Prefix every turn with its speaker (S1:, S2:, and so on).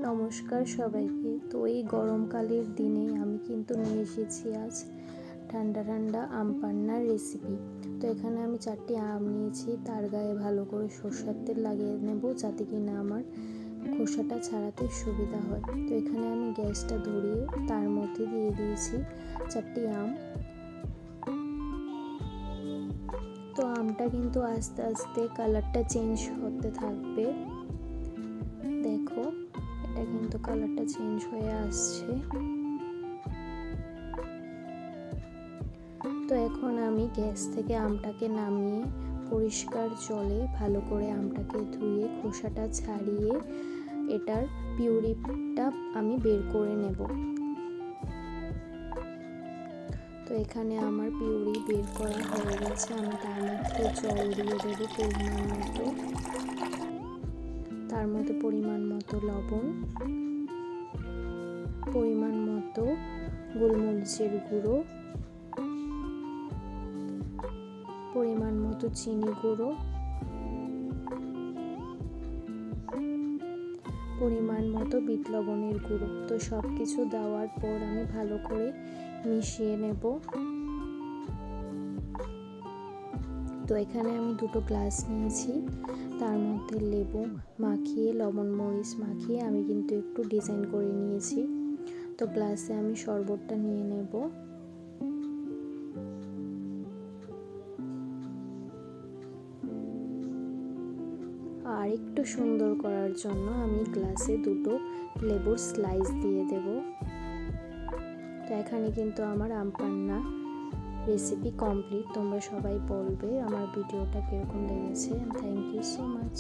S1: নমস্কার সবাইকে। তো এই গরমকালের দিনে আমি কিন্তু নিয়ে এসেছি আজ ঠান্ডা ঠান্ডা আম পান্নার রেসিপি। তো এখানে আমি 4টি আম নিয়েছি, তার গায়ে ভালো করে সরষের তেল লাগিয়ে নেব যাতে কিনা আমার খোসাটা ছাড়াতে সুবিধা হয়। তো এখানে আমি গ্যাসটা ধরিয়ে তার মধ্যে দিয়ে দিয়েছি 4টি আম। তো আমটা কিন্তু আস্তে আস্তে কালারটা চেঞ্জ হতে থাকবে। দেখো, এটা কিন্তু কালারটা চেঞ্জ হয়ে আসছে। তো এখন আমি গ্যাস থেকে আমটাকে নামিয়ে পরিষ্কার জলে ভালো করে আমটাকে ধুয়ে খোসাটা ছাড়িয়ে এটার পিউরিটা আমি বের করে নেব। তো এখানে আমার পিউরি বের করা হয়ে গেছে। আমি তার মধ্যে জল দিয়ে দেবো পরিমাণ মতো, তার মধ্যে পরিমাণ মতো লবণ, পরিমাণ মতো গোলমরিচের গুঁড়ো, পরিমাণ মতো চিনি গুঁড়ো, পরিমাণ মতো বিট লবণের গুঁড়ো। তো সব কিছু দেওয়ার পর আমি ভালো করে মিশিয়ে নেব। তো এখানে আমি 2টো গ্লাস নিয়েছি, তার মধ্যে লেবু মাখিয়ে লবণ মরিচ মাখিয়ে আমি কিন্তু একটু ডিজাইন করে নিয়েছি। তো গ্লাসে আমি শরবতটা নিয়ে নেব। আর একটু সুন্দর করার জন্য আমি গ্লাসে 2টো লেবুর স্লাইস দিয়ে দেব। তো এখানে কিন্তু আমার আম পান্না রেসিপি কমপ্লিট। তোমরা সবাই বলবে আমার ভিডিওটা কীরকম লেগেছে। Thank you so much.